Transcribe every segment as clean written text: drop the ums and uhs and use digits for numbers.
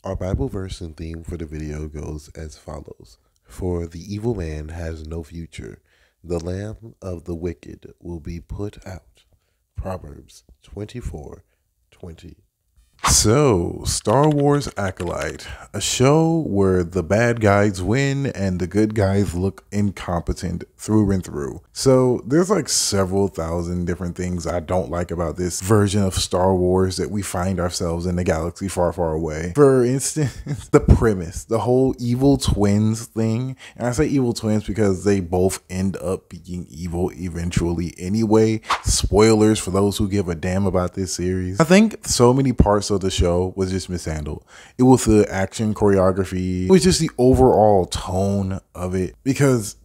Our Bible verse and theme for the video goes as follows. For the evil man has no future. The lamb of the wicked will be put out. Proverbs 24:20. So, Star Wars Acolyte, a show where the bad guys win and the good guys look incompetent through and through. So, there's like several thousand different things I don't like about this version of Star Wars that we find ourselves in a galaxy far, far away. For instance, the premise, the whole evil twins thing. And I say evil twins because they both end up being evil eventually anyway. Spoilers for those who give a damn about this series. I think so many parts of the show was just mishandled. It was the action choreography. It was just the overall tone of it, because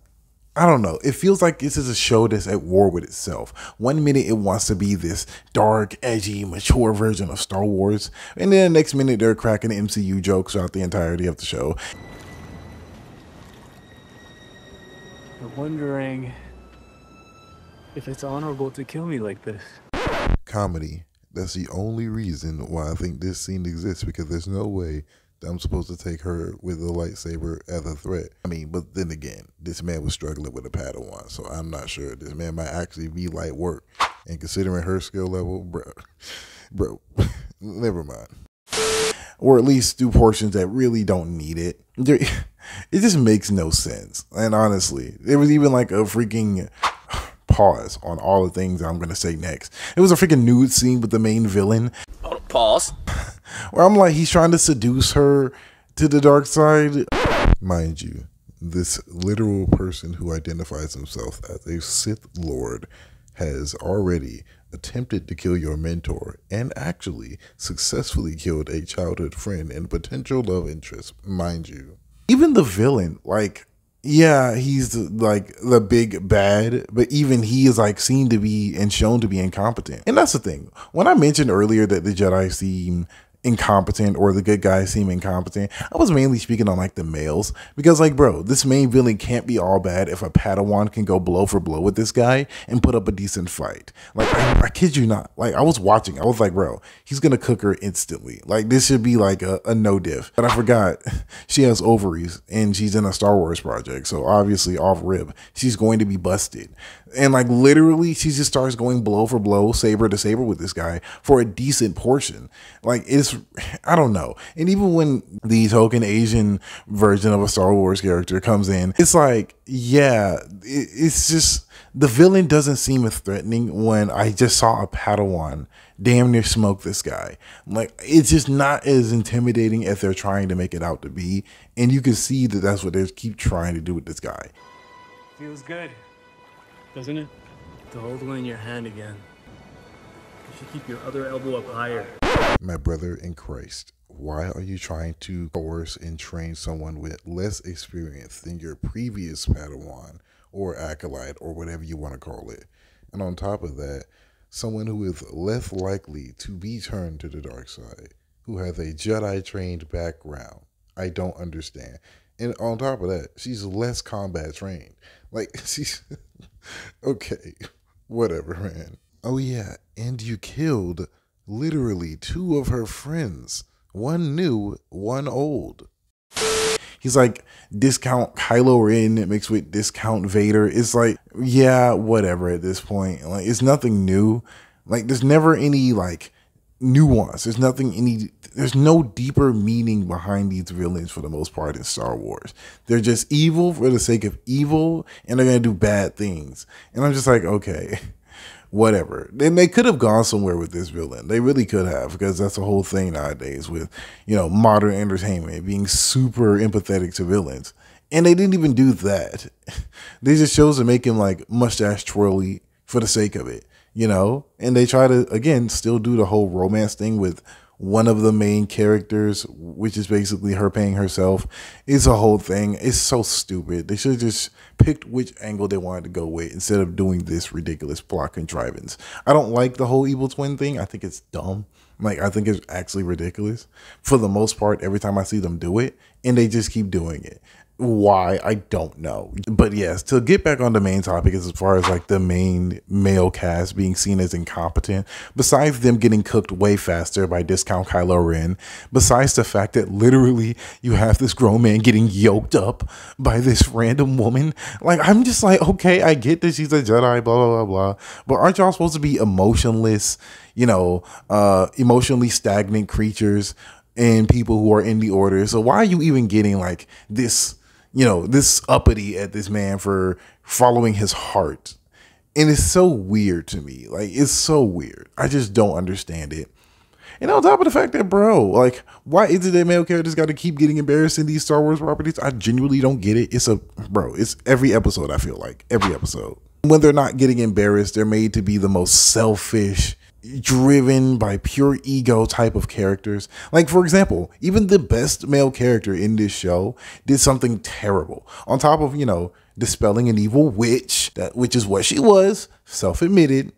I don't know, it feels like this is a show that's at war with itself. One minute it wants to be this dark, edgy, mature version of Star Wars, and then the next minute they're cracking MCU jokes throughout the entirety of the show. I'm wondering if it's honorable to kill me like this. Comedy. That's the only reason why I think this scene exists, because there's no way that I'm supposed to take her with a lightsaber as a threat. I mean, but then again, this man was struggling with a Padawan, so I'm not sure. This man might actually be light work. And considering her skill level, bro, never mind. Or at least do portions that really don't need it. It just makes no sense. And honestly, there was even like a freaking pause on all the things I'm going to say next. It was a freaking nude scene with the main villain. Pause. Where I'm like, he's trying to seduce her to the dark side. Mind you, this literal person who identifies himself as a Sith Lord has already attempted to kill your mentor and actually successfully killed a childhood friend and potential love interest, mind you. Even the villain, like, yeah, he's like the big bad, but even he is like seen to be and shown to be incompetent. And that's the thing. When I mentioned earlier that the Jedi seem incompetent or the good guys seem incompetent, I was mainly speaking on like the males, because like, bro, this main villain can't be all bad if a Padawan can go blow for blow with this guy and put up a decent fight. Like, I kid you not. Like, I was watching, I was like, bro, he's gonna cook her instantly. Like, this should be like a no diff. But I forgot she has ovaries and she's in a Star Wars project, so obviously off rib she's going to be busted. And like literally she just starts going blow for blow, saber to saber with this guy for a decent portion. Like, it's, I don't know. And even when the token Asian version of a Star Wars character comes in, it's like, yeah, it's just, the villain doesn't seem as threatening when I just saw a Padawan damn near smoke this guy. Like, it's just not as intimidating as they're trying to make it out to be. And you can see that that's what they keep trying to do with this guy. Feels good, doesn't it? To hold one in your hand again. You should keep your other elbow up higher. My brother in Christ, why are you trying to coerce and train someone with less experience than your previous Padawan or acolyte or whatever you want to call it? And on top of that, someone who is less likely to be turned to the dark side, who has a Jedi trained background. I don't understand. And on top of that, she's less combat trained. Like, she's okay, whatever, man. Oh yeah, and you killed literally 2 of her friends. One new, one old. He's like, discount Kylo Ren mixed with discount Vader. It's like, yeah, whatever at this point. Like, it's nothing new. Like, there's never any like nuance. There's no deeper meaning behind these villains for the most part in Star Wars. They're just evil for the sake of evil, and they're gonna do bad things. And I'm just like, okay, whatever. And they could have gone somewhere with this villain. They really could have, because that's the whole thing nowadays with, you know, modern entertainment being super empathetic to villains. And they didn't even do that. They just chose to make him like mustache twirly for the sake of it, you know? And they try to, again, still do the whole romance thing with one of the main characters, which is basically her paying herself. It's a whole thing. It's so stupid. They should have just picked which angle they wanted to go with instead of doing this ridiculous plot contrivance. I don't like the whole evil twin thing. I think it's dumb. Like, I think it's actually ridiculous for the most part every time I see them do it, and they just keep doing it. Why, I don't know. But yes, to get back on the main topic, as far as like the main male cast being seen as incompetent, besides them getting cooked way faster by discount Kylo Ren, besides the fact that literally you have this grown man getting yoked up by this random woman, like I'm just like, okay, I get that she's a Jedi, blah blah blah blah, but aren't y'all supposed to be emotionless, emotionally stagnant creatures and people who are in the order? So why are you even getting like this uppity at this man for following his heart? And it's so weird to me. Like, it's so weird. I just don't understand it. And on top of the fact that, bro, like, why is it that male characters got to keep getting embarrassed in these Star Wars properties? I genuinely don't get it. It's every episode, I feel like. Every episode. When they're not getting embarrassed, they're made to be the most selfish, driven by pure ego type of characters. Like, for example, even the best male character in this show did something terrible. On top of, dispelling an evil witch, which is what she was, self-admitted,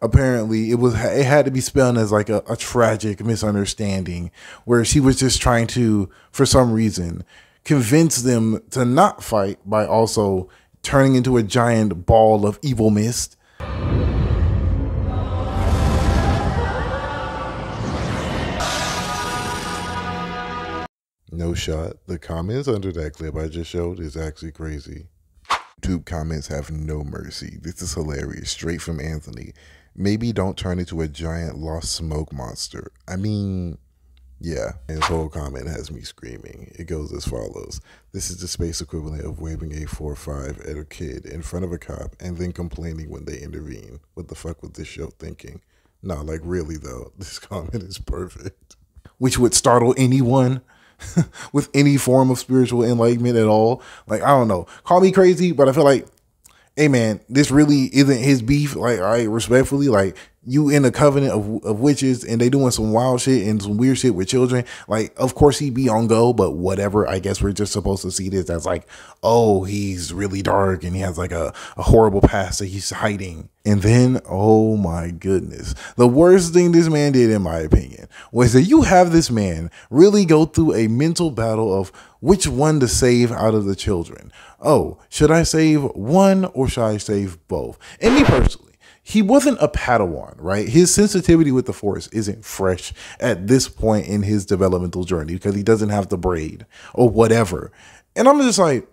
apparently it had to be spelled as like a tragic misunderstanding where she was just trying to, for some reason, convince them to not fight by also turning into a giant ball of evil mist. No shot. The comments under that clip I just showed is actually crazy. YouTube comments have no mercy. This is hilarious. Straight from Anthony. Maybe don't turn into a giant lost smoke monster. I mean, yeah. His whole comment has me screaming. It goes as follows. This is the space equivalent of waving a 4-5 at a kid in front of a cop and then complaining when they intervene. What the fuck was this show thinking? Nah, like really though, this comment is perfect. Which would startle anyone with any form of spiritual enlightenment at all. Like, I don't know. Call me crazy, but I feel like, hey man, this really isn't his beef. Like, I respectfully, like, you in a covenant of witches and they doing some wild shit and some weird shit with children. Like, of course he'd be on go, but whatever. I guess we're just supposed to see this as like, oh, he's really dark and he has like a horrible past that he's hiding. And then, oh my goodness, the worst thing this man did, in my opinion, was that you have this man really go through a mental battle of which one to save out of the children. Oh, should I save one or should I save both? And me personally, he wasn't a Padawan, right? His sensitivity with the Force isn't fresh at this point in his developmental journey because he doesn't have the braid or whatever. And I'm just like,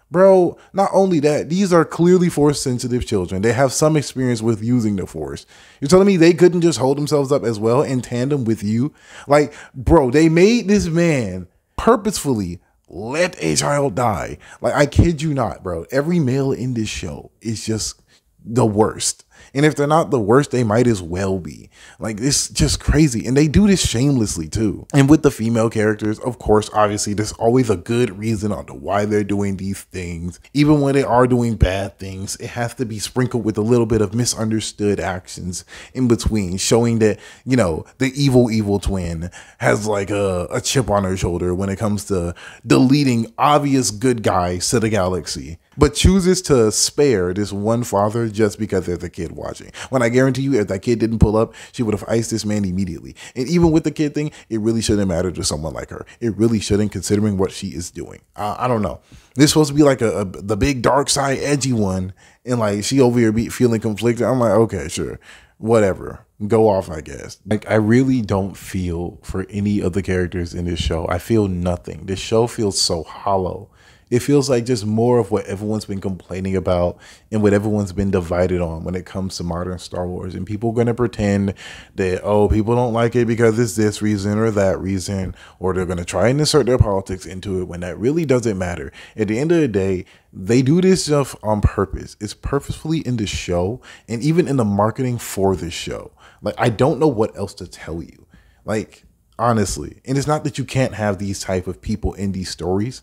bro, not only that, these are clearly Force sensitive children. They have some experience with using the Force. You're telling me they couldn't just hold themselves up as well in tandem with you? Like, bro, they made this man purposefully let a child die. Like, I kid you not, bro. Every male in this show is just the worst. And if they're not the worst, they might as well be. Like, it's just crazy. And they do this shamelessly too. And with the female characters, of course, obviously, there's always a good reason on why they're doing these things. Even when they are doing bad things, it has to be sprinkled with a little bit of misunderstood actions in between, showing that, the evil twin has like a chip on her shoulder when it comes to deleting obvious good guys to the galaxy, but chooses to spare this one father just because there's a kid watching. When I guarantee you, if that kid didn't pull up, she would have iced this man immediately. And even with the kid thing, it really shouldn't matter to someone like her. It really shouldn't, considering what she is doing. I don't know. This is supposed to be like the big dark side edgy one, and like she over here feeling conflicted. I'm like, okay, sure, whatever. Go off, I guess. Like, I really don't feel for any of the characters in this show. I feel nothing. This show feels so hollow. It feels like just more of what everyone's been complaining about and what everyone's been divided on when it comes to modern Star Wars. And people are going to pretend that, oh, people don't like it because it's this reason or that reason, or they're going to try and insert their politics into it when that really doesn't matter. At the end of the day, they do this stuff on purpose. It's purposefully in the show and even in the marketing for the show. Like, I don't know what else to tell you. Like, honestly. And it's not that you can't have these type of people in these stories.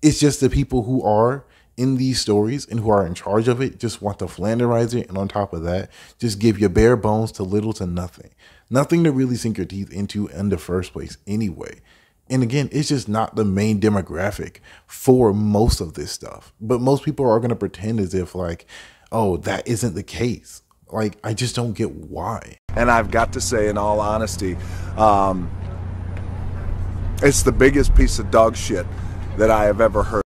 It's just the people who are in these stories and who are in charge of it just want to flanderize it. And on top of that, just give you bare bones to little to nothing. Nothing to really sink your teeth into in the first place anyway. And again, it's just not the main demographic for most of this stuff. But most people are going to pretend as if like, oh, that isn't the case. Like, I just don't get why. And I've got to say, in all honesty, it's the biggest piece of dog shit that I have ever heard.